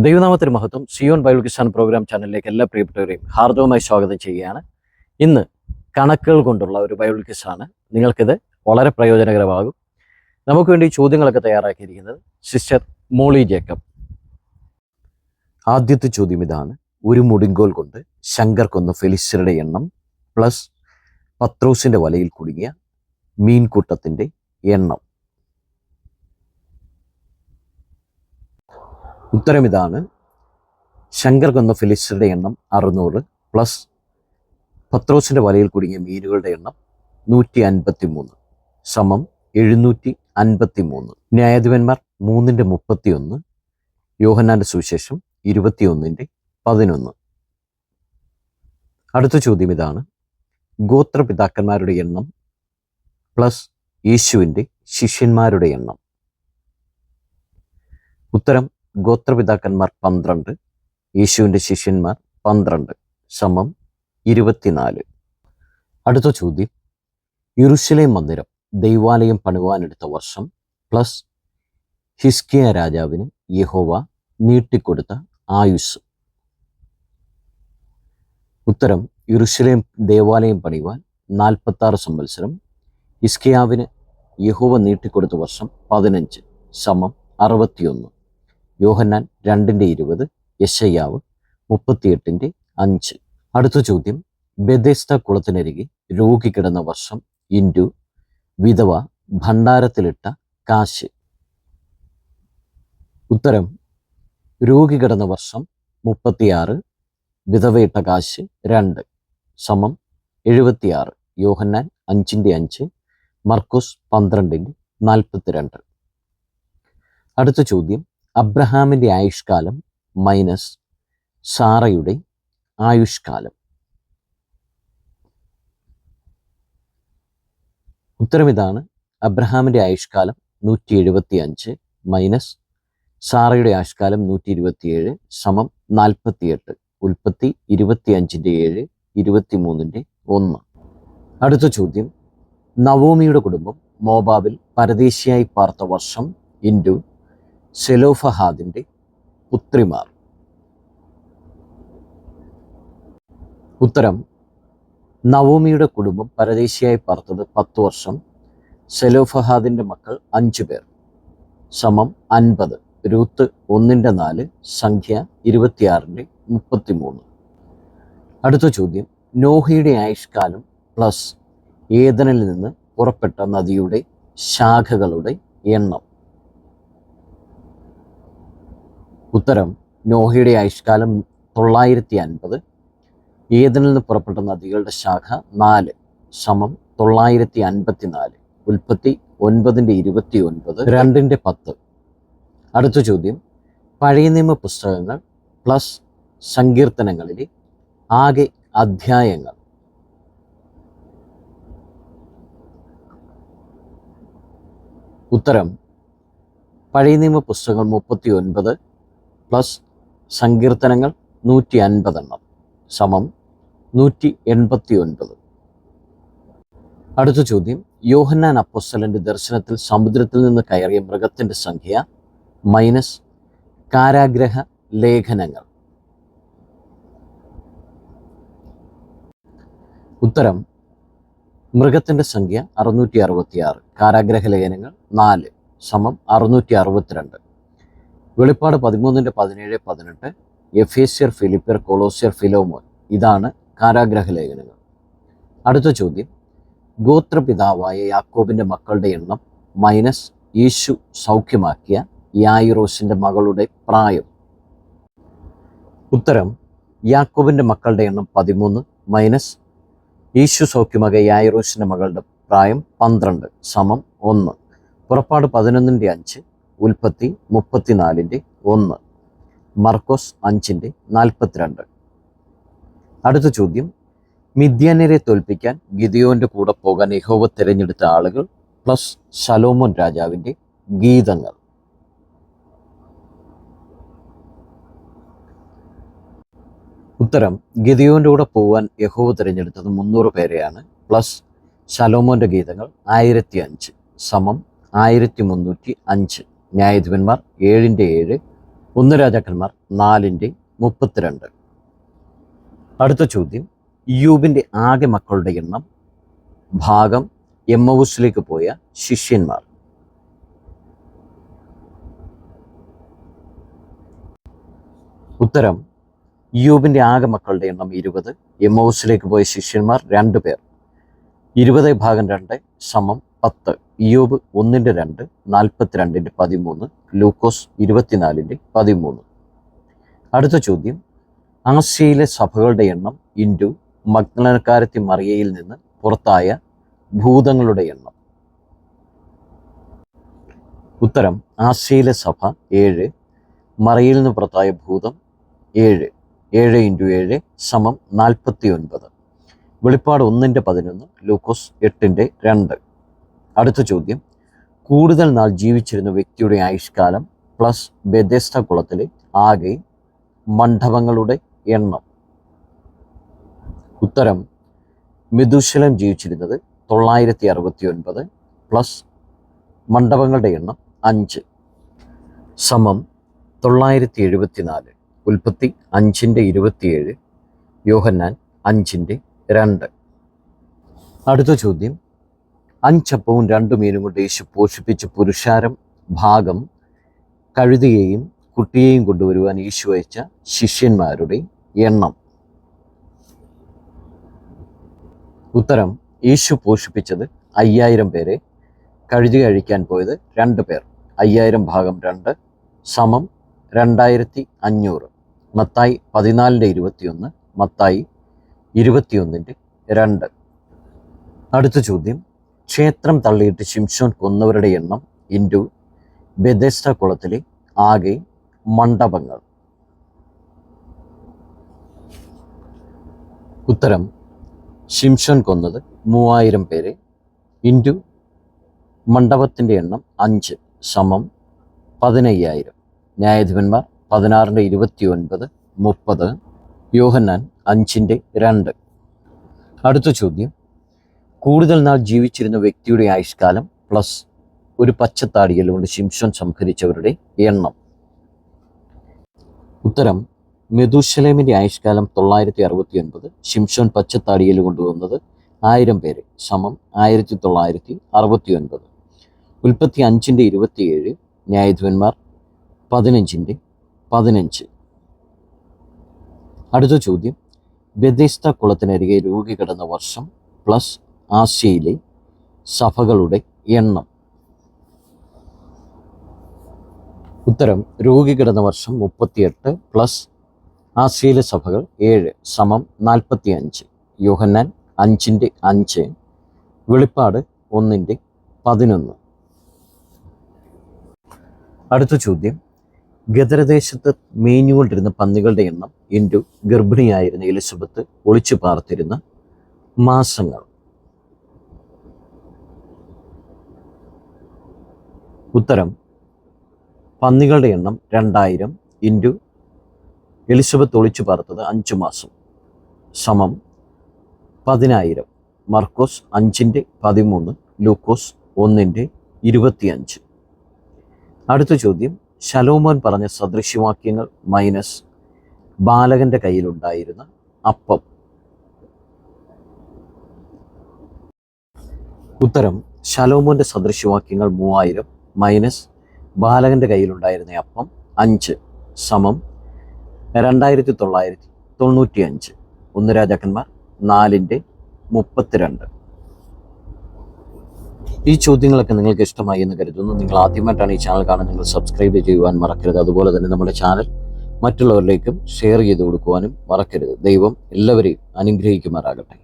ദൈവനാമത്തിന് മഹത്വം. Zion Bible Christian programme ചാനലിലേക്ക് എല്ലാ പ്രിയപ്പെട്ടവരെയും ഹാർദവമായി സ്വാഗതം ചെയ്യുകയാണ്. ഇന്ന് കണക്കുകൾ കൊണ്ടുള്ള ഒരു ബൈബിൾ ക്വിസാണ്. നിങ്ങൾക്കിത് വളരെ പ്രയോജനകരമാകും. നമുക്ക് വേണ്ടി ചോദ്യങ്ങളൊക്കെ തയ്യാറാക്കിയിരിക്കുന്നത് സിസ്റ്റർ മോളി ജേക്കബ്. ആദ്യത്തെ ചോദ്യം ഇതാണ്: ഒരു മുടിങ്കോൽ കൊണ്ട് ശങ്കർ കൊന്ന ഫെലിസ്ത്യരുടെ എണ്ണം പ്ലസ് പത്രോസിന്റെ വലയിൽ കുടുങ്ങിയ മീൻകൂട്ടത്തിന്റെ എണ്ണം. ഉത്തരം ഇതാണ്: ശങ്കർ കൊന്ന ഫെലിസ്ത്യരുടെ എണ്ണം 600 പ്ലസ് പത്രോസിന്റെ വലയിൽ കുടുങ്ങിയ മീനുകളുടെ എണ്ണം 153 സമം 753. ന്യായാധിപന്മാർ 3:31, യോഹന്നാന്റെ സുവിശേഷം 21:11. അടുത്ത ചോദ്യം ഇതാണ്: ഗോത്രപിതാക്കന്മാരുടെ എണ്ണം പ്ലസ് യേശുവിൻ്റെ ശിഷ്യന്മാരുടെ എണ്ണം. ഉത്തരം: ഗോത്രപിതാക്കന്മാർ 12, യേശുവിൻ്റെ ശിഷ്യന്മാർ 12 സമം 24. അടുത്ത ചോദ്യം: യെരൂശലേം മന്ദിരം ദൈവാലയം പണിവാനെടുത്ത വർഷം പ്ലസ് ഹിസ്കിയ രാജാവിന് യഹോവ നീട്ടിക്കൊടുത്ത ആയുസ്. ഉത്തരം: യെരൂശലേം ദേവാലയം പണിവാൻ 46 സംവത്സരം, ഹിസ്കിയാവിന് യഹോവ നീട്ടിക്കൊടുത്ത വർഷം 15 സമം 61. യോഹന്നാൻ 2:20, യെശയ്യാവ് 38:5. അടുത്ത ചോദ്യം: ബെഥെസ്ദ കുളത്തിനരികെ രോഗി കിടന്ന വർഷം ഇൻറ്റു വിധവ ഭണ്ഡാരത്തിലിട്ട കാശ്. ഉത്തരം: രോഗി കിടന്ന വർഷം 36, വിധവയിട്ട കാശ് 2 സമം 76. യോഹന്നാൻ 5:5, മർക്കോസ് 12:42. അടുത്ത ചോദ്യം: അബ്രഹാമിൻ്റെ ആയുഷ്കാലം മൈനസ് സാറയുടെ ആയുഷ്കാലം. ഉത്തരം ഇതാണ്: അബ്രഹാമിൻ്റെ ആയുഷ്കാലം 175 മൈനസ് സാറയുടെ ആയുഷ്കാലം 127 സമം 48. ഉൽപ്പത്തി 25:7, 23:1. അടുത്ത ചോദ്യം: നവോമിയുടെ കുടുംബം മോബാബിൽ പരദേശിയായി പാർത്ത വർഷം ഇൻറ്റു സെലോഫഹാദിൻ്റെ പുത്രിമാർ. ഉത്തരം: നവോമിയുടെ കുടുംബം പരദേശിയായി പാർത്തത് 10 വർഷം, സെലോഫഹാദിൻ്റെ മക്കൾ 5 പേർ സമം 50. രൂത്ത് 1:4, സംഖ്യ 26:33. അടുത്ത ചോദ്യം: നോഹയുടെ ആയുഷ്കാലം പ്ലസ് ഏദനിൽ നിന്ന് പുറപ്പെട്ട നദിയുടെ ശാഖകളുടെ എണ്ണം. ഉത്തരം: നോഹയുടെ ആയുഷ്കാലം 950, ഏദനിൽ നിന്ന് പുറപ്പെട്ട നദികളുടെ ശാഖ 4 സമം 954. ഉൽപ്പത്തി 9:29, 2:10. അടുത്ത ചോദ്യം: പഴയ നിയമ പുസ്തകങ്ങൾ പ്ലസ് സങ്കീർത്തനങ്ങളിലെ ആകെ അധ്യായങ്ങൾ. ഉത്തരം: പഴയ നിയമ പുസ്തകങ്ങൾ 39 പ്ലസ് സങ്കീർത്തനങ്ങൾ 150 എണ്ണം സമം 189. അടുത്ത ചോദ്യം: യോഹന്നാൻ അപ്പോസ്തലൻ്റെ ദർശനത്തിൽ സമുദ്രത്തിൽ നിന്ന് കയറിയ മൃഗത്തിൻ്റെ സംഖ്യ മൈനസ് കാരാഗ്രഹ ലേഖനങ്ങൾ. ഉത്തരം: മൃഗത്തിൻ്റെ സംഖ്യ 666, കാരാഗ്രഹ ലേഖനങ്ങൾ 4 സമം 662. വെളിപ്പാട് 13:17, 18, എഫേസ്യർ, ഫിലിപ്പിയർ, കൊളോസ്യർ, ഫിലോമോൻ ഇതാണ് കാരാഗ്രഹ ലേഖനങ്ങൾ. അടുത്ത ചോദ്യം: ഗോത്രപിതാവായ യാക്കോബിൻ്റെ മക്കളുടെ എണ്ണം മൈനസ് യേശു സൗഖ്യമാക്കിയ യായിറോസിൻ്റെ മകളുടെ പ്രായം. ഉത്തരം: യാക്കോബിൻ്റെ മക്കളുടെ എണ്ണം 13 മൈനസ് യേശു സൗഖ്യമാക്കിയ യായിറോസിൻ്റെ മകളുടെ പ്രായം 12 സമം 1. പുറപ്പാട് 11:5, ഉൽപ്പത്തി 34:1, മർക്കോസ് 5:42. അടുത്ത ചോദ്യം: മിദ്യാന്യരെ തോൽപ്പിക്കാൻ ഗിദെയോൻ്റെ കൂടെ പോകാൻ യഹോവ തിരഞ്ഞെടുത്ത ആളുകൾ പ്ലസ് ശലോമോൻ രാജാവിൻ്റെ ഗീതങ്ങൾ. ഉത്തരം: ഗിദെയോൻ്റെ കൂടെ പോകാൻ യഹോവ തിരഞ്ഞെടുത്തത് 300 പേരെയാണ് പ്ലസ് ശലോമോൻ്റെ ഗീതങ്ങൾ 1005 സമം 1305. ന്യായാധിപന്മാർ 7:7, ഒന്ന് രാജാക്കന്മാർ 4:32. അടുത്ത ചോദ്യം, ഇയ്യോബിൻ്റെ ആകെ മക്കളുടെ എണ്ണം. ഭാഗം, എമ്മവുസിലേക്ക് പോയ ശിഷ്യന്മാർ. ഉത്തരം, ഇയ്യോബിൻ്റെ ആകെ മക്കളുടെ എണ്ണം 20. എമ്മവുസിലേക്ക് പോയ ശിഷ്യന്മാർ 2 പേർ. 20/2 10. ഇയ്യോബ് 1:2, 42:13, ലൂക്കോസ് 24:13. അടുത്ത ചോദ്യം, ആസ്യയിലെ സഭകളുടെ എണ്ണം ഇൻറ്റു മഗ്ദലക്കാരത്തി മറിയയിൽ നിന്ന് പുറത്തായ ഭൂതങ്ങളുടെ എണ്ണം. ഉത്തരം, ആസ്യയിലെ സഭ 7, മറിയയിൽ നിന്ന് പുറത്തായ ഭൂതം 7. 7 × 7 49. വെളിപ്പാട് 1:11, ലൂക്കോസ് 8:2. അടുത്ത ചോദ്യം, കൂടുതൽ നാൾ ജീവിച്ചിരുന്ന വ്യക്തിയുടെ ആയുഷ്കാലം പ്ലസ് ബെഥെസ്ദ കുളത്തിലെ ആകെ മണ്ഡപങ്ങളുടെ എണ്ണം. ഉത്തരം, മെഥൂശലം ജീവിച്ചിരുന്നത് 969 പ്ലസ് മണ്ഡപങ്ങളുടെ എണ്ണം 5 974. ഉൽപ്പത്തി 5:27, യോഹന്നാൻ 5:2. അടുത്ത ചോദ്യം, 5 അപ്പവും 2 മീനും കൊണ്ട് യേശു പോഷിപ്പിച്ച പുരുഷാരം. ഭാഗം, കഴുതയെയും കുട്ടിയെയും കൊണ്ടുവരുവാൻ യേശു അയച്ച ശിഷ്യന്മാരുടെ എണ്ണം. ഉത്തരം, യേശു പോഷിപ്പിച്ചത് 5000 പേരെ. കഴുതി അഴിക്കാൻ പോയത് 2 പേർ. 5000/2 2500. മത്തായി 14:21, മത്തായി 21:2. അടുത്ത ചോദ്യം, ക്ഷേത്രം തള്ളിയിട്ട് ശിംശോൻ കൊന്നവരുടെ എണ്ണം ഇൻറ്റു ബെഥെസ്ദ കുളത്തിലെ ആകെ മണ്ഡപങ്ങൾ. ഉത്തരം, ശിംശോൻ കൊന്നത് 3000 പേരെ ഇൻറ്റു മണ്ഡപത്തിൻ്റെ എണ്ണം 5 15,000. ന്യായാധിപന്മാർ 16:29, 30, യോഹന്നാൻ 5:2. അടുത്ത ചോദ്യം, കൂടുതൽ നാൾ ജീവിച്ചിരുന്ന വ്യക്തിയുടെ ആയുഷ്കാലം പ്ലസ് ഒരു പച്ചത്താടിയൽ കൊണ്ട് ശിംശോൻ സംഹരിച്ചവരുടെ എണ്ണം. ഉത്തരം, മെഥൂശലേമിൻ്റെ ആയുഷ്കാലം 969. ശിംശോൻ പച്ചത്താടിയൽ കൊണ്ടുവന്നത് 1000 പേര് 1969. ഉൽപ്പത്തി 5:27, ന്യായാധിപന്മാർ 15:15. അടുത്ത ചോദ്യം, ബെഥെസ്ദ കുളത്തിനരികെ രോഗി കിടന്ന വർഷം പ്ലസ് ആസ്യയിലെ സഭകളുടെ എണ്ണം. ഉത്തരം, രോഗി കിടന്ന വർഷം 38 പ്ലസ് ആസ്യയിലെ സഭകൾ 7 45. യോഹന്നാൻ 5:5, വെളിപ്പാട് 1:11. അടുത്ത ചോദ്യം, ഗദരദേശത്ത് മേഞ്ഞുകൊണ്ടിരുന്ന പന്നികളുടെ എണ്ണം ഇൻറ്റു ഗർഭിണിയായിരുന്ന എലിസബത്ത് ഒളിച്ചു പാർത്തിരുന്ന മാസങ്ങൾ. ഉത്തരം, പന്നികളുടെ എണ്ണം 2000 ഇൻറ്റു എലിസബത്ത് ഒളിച്ചു പാർത്തത് 5 മാസം 10,000. മർക്കോസ് 5:13, ലൂക്കോസ് 1:25. അടുത്ത ചോദ്യം, ശലോമോൻ പറഞ്ഞ സദൃശ്യവാക്യങ്ങൾ മൈനസ് ബാലകന്റെ കയ്യിലുണ്ടായിരുന്ന അപ്പം. ഉത്തരം, ശലോമോന്റെ സദൃശ്യവാക്യങ്ങൾ 3000 മൈനസ് ബാലകന്റെ കയ്യിലുണ്ടായിരുന്ന അപ്പം 5 2995. 1 രാജാക്കന്മാർ 4:32. ഈ ചോദ്യങ്ങളൊക്കെ നിങ്ങൾക്ക് ഇഷ്ടമായി എന്ന് കരുതുന്നു. നിങ്ങൾ ആദ്യമായിട്ടാണ് ഈ ചാനൽ കാണുന്നത്, നിങ്ങൾ സബ്സ്ക്രൈബ് ചെയ്യുവാൻ മറക്കരുത്. അതുപോലെ തന്നെ നമ്മുടെ ചാനൽ മറ്റുള്ളവരിലേക്കും ഷെയർ ചെയ്ത് കൊടുക്കുവാനും മറക്കരുത്. ദൈവം എല്ലാവരെയും അനുഗ്രഹിക്കുമാറാകട്ടെ.